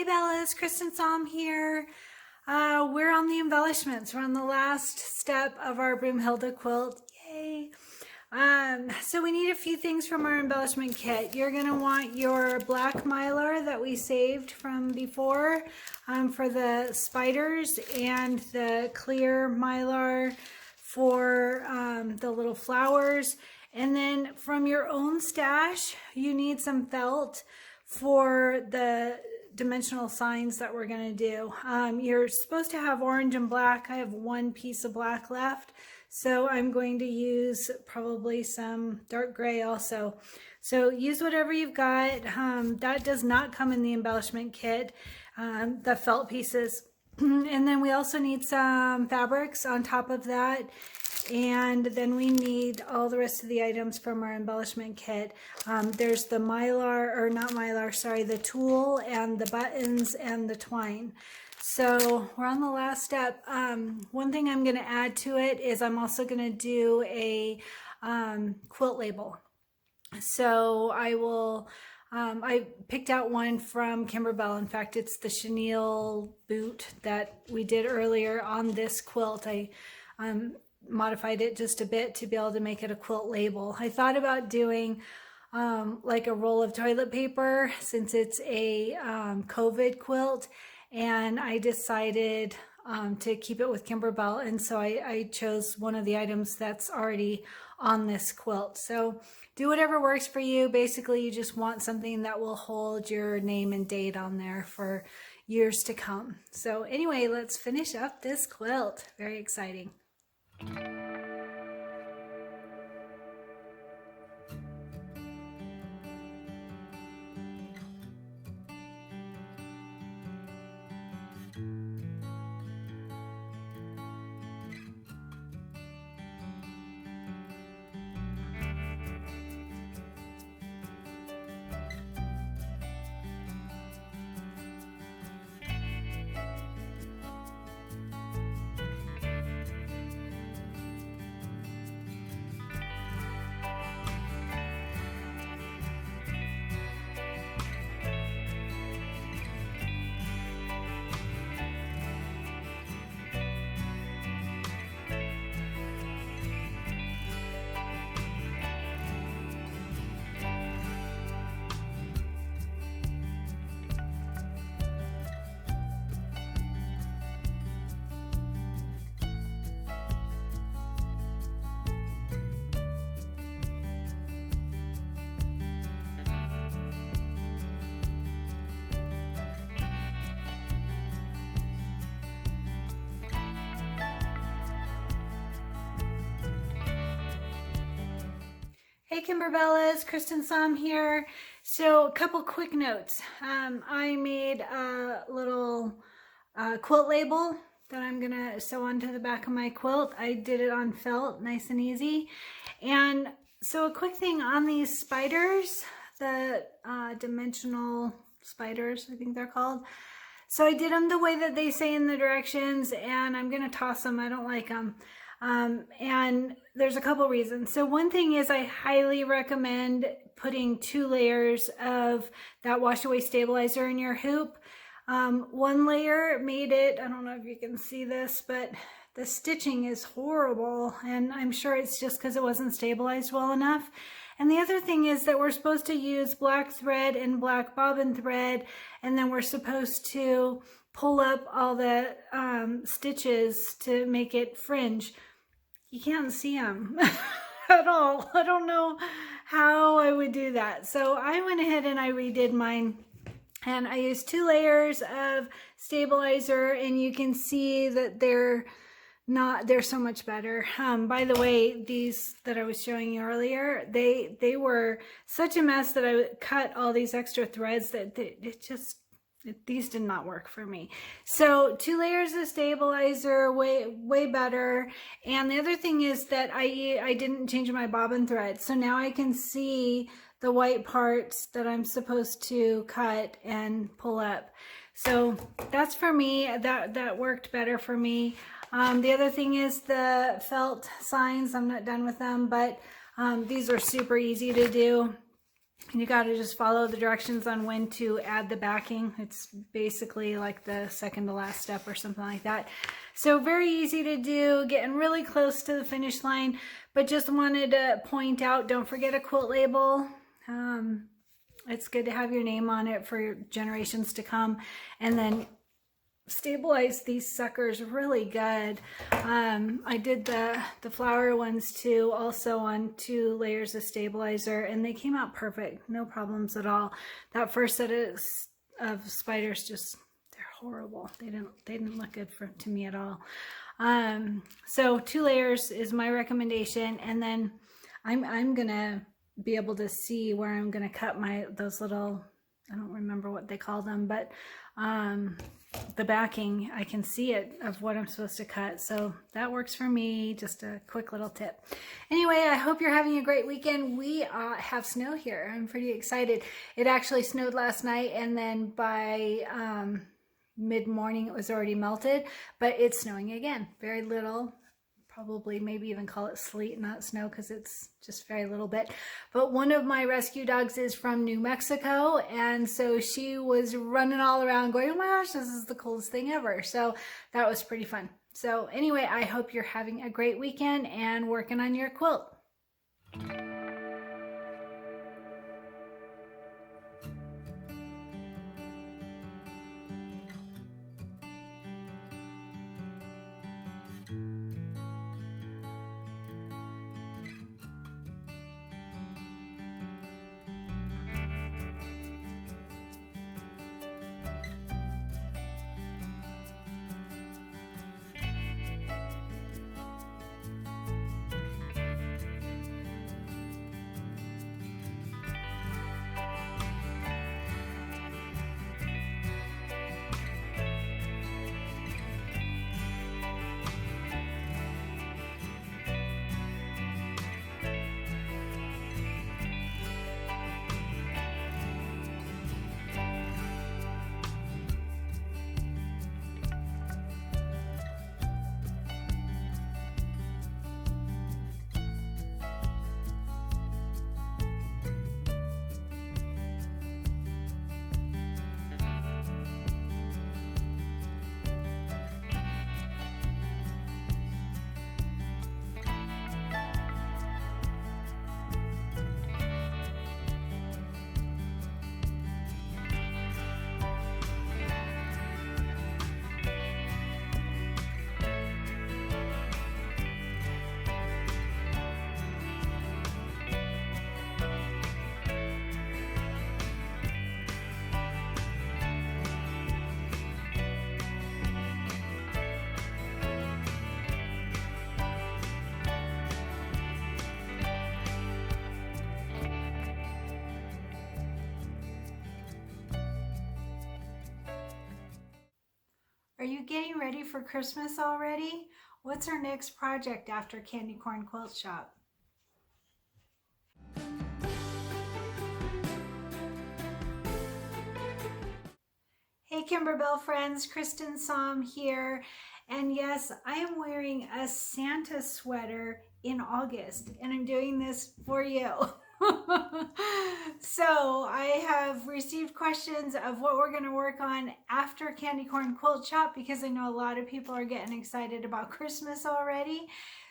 Hey Bellas, Kristen Som here. We're on the embellishments. We're on the last step of our Broomhilda quilt. Yay! So we need a few things from our embellishment kit. You're going to want your black mylar that we saved from before for the spiders, and the clear mylar for the little flowers. And then from your own stash, you need some felt for the dimensional signs that we're going to do. You're supposed to have orange and black. I have one piece of black left, so I'm going to use probably some dark gray also. So use whatever you've got. That does not come in the embellishment kit, the felt pieces. And then we also need some fabrics on top of that. And then we need all the rest of the items from our embellishment kit. There's the mylar, or not mylar, sorry, the tulle and the buttons and the twine. So we're on the last step. One thing I'm going to add to it is I'm also going to do a quilt label. So I will, I picked out one from Kimberbell. In fact, it's the chenille boot that we did earlier on this quilt. I modified it just a bit to be able to make it a quilt label. I thought about doing like a roll of toilet paper since it's a COVID quilt, and I decided to keep it with Kimberbell, and so I chose one of the items that's already on this quilt. So do whatever works for you. Basically, you just want something that will hold your name and date on there for years to come. So anyway, let's finish up this quilt. Very exciting. Hey Kimberbellas, Kristen Som here. So a couple quick notes. I made a little quilt label that I'm gonna sew onto the back of my quilt. I did it on felt, nice and easy. And so a quick thing on these spiders, the dimensional spiders, I think they're called. So I did them the way that they say in the directions, and I'm gonna toss them. I don't like them. And there's a couple reasons. So one thing is I highly recommend putting 2 layers of that wash away stabilizer in your hoop. One layer made it, I don't know if you can see this, but the stitching is horrible, and I'm sure it's just because it wasn't stabilized well enough. And the other thing is that we're supposed to use black thread and black bobbin thread, and then we're supposed to pull up all the stitches to make it fringe. You can't see them at all. I don't know how I would do that. So I went ahead and I redid mine, and I used 2 layers of stabilizer, and you can see that they're so much better. By the way, these that I was showing you earlier, they were such a mess that I cut all these extra threads that these did not work for me. So 2 layers of stabilizer, way better. And the other thing is that I didn't change my bobbin thread, so now I can see the white parts that I'm supposed to cut and pull up. So that's for me. That worked better for me. The other thing is the felt signs. I'm not done with them, but these are super easy to do. You got to just follow the directions on when to add the backing. It's basically like the second to last step or something like that. So very easy to do, getting really close to the finish line, but just wanted to point out, don't forget a quilt label. It's good to have your name on it for generations to come. And then stabilize these suckers really good. I did the flower ones too, also on 2 layers of stabilizer, and they came out perfect, no problems at all. That first set of spiders, just, they're horrible. They didn't look good to me at all. So 2 layers is my recommendation, and then I'm gonna be able to see where I'm gonna cut those little, I don't remember what they call them, but the backing, I can see it of what I'm supposed to cut. So that works for me. Just a quick little tip. Anyway, I hope you're having a great weekend. We have snow here. I'm pretty excited. It actually snowed last night, and then by mid-morning it was already melted, but it's snowing again. Very little. Probably maybe even call it sleet, not snow, because it's just very little bit. But one of my rescue dogs is from New Mexico, and so she was running all around going, oh my gosh, this is the coolest thing ever. So that was pretty fun. So anyway, I hope you're having a great weekend and working on your quilt. Are you getting ready for Christmas already? What's our next project after Candy Corn Quilt Shop? Hey Kimberbell friends, Kristen Som here. And yes, I am wearing a Santa sweater in August, and I'm doing this for you. So I have received questions of what we're going to work on after Candy Corn Quilt Shop, because I know a lot of people are getting excited about Christmas already.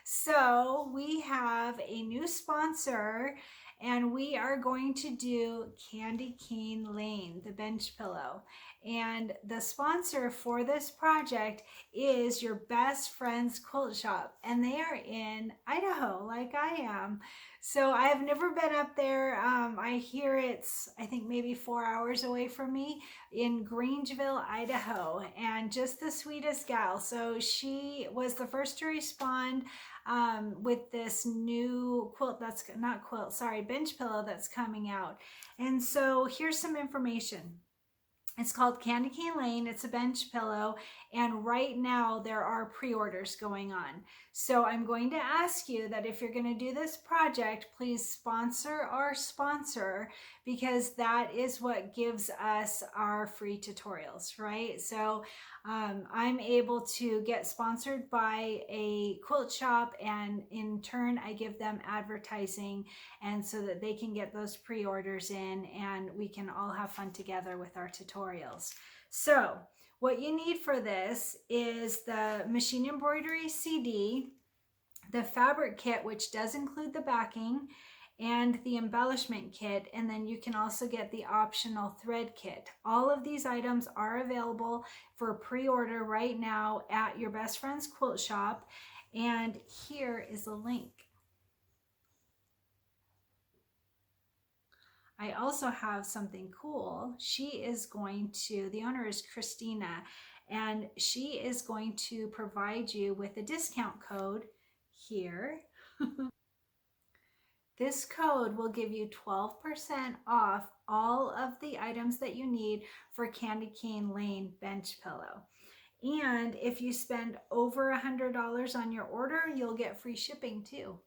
So we have a new sponsor, and we are going to do Candy Cane Lane, the bench pillow. And the sponsor for this project is Your Best Friend's Quilt Shop, and they are in Idaho, like I am. So I have never been up there. I hear it's, I think maybe 4 hours away from me, in Grangeville, Idaho, and just the sweetest gal. So she was the first to respond with this new quilt, that's not quilt, sorry, bench pillow that's coming out. And so here's some information. It's called Candy Cane Lane. It's a bench pillow. And right now there are pre-orders going on. So I'm going to ask you that if you're going to do this project, please sponsor our sponsor, because that is what gives us our free tutorials, right? So I'm able to get sponsored by a quilt shop, and in turn I give them advertising, and so that they can get those pre-orders in and we can all have fun together with our tutorials. So what you need for this is the machine embroidery CD, the fabric kit, which does include the backing, and the embellishment kit, and then you can also get the optional thread kit. All of these items are available for pre-order right now at your best friend's quilt shop, and here is a link. I also have something cool. She is going to, the owner is Christina, and she is going to provide you with a discount code here. This code will give you 12% off all of the items that you need for Candy Cane Lane bench pillow. And if you spend over $100 on your order, you'll get free shipping too.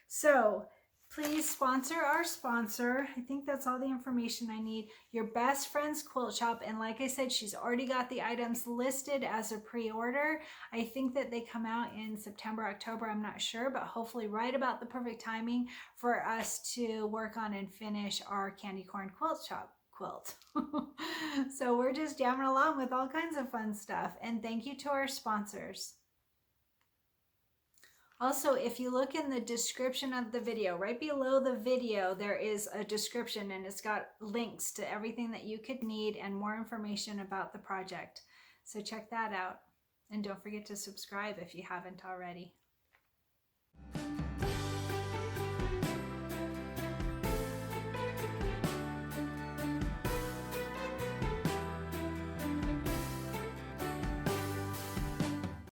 So please sponsor our sponsor. I think that's all the information I need. Your best friend's quilt shop. And like I said, she's already got the items listed as a pre-order. I think that they come out in September, October, I'm not sure, but hopefully right about the perfect timing for us to work on and finish our candy corn quilt shop quilt. So we're just jamming along with all kinds of fun stuff. And thank you to our sponsors. Also, if you look in the description of the video, right below the video, there is a description, and it's got links to everything that you could need and more information about the project. So check that out. And don't forget to subscribe if you haven't already.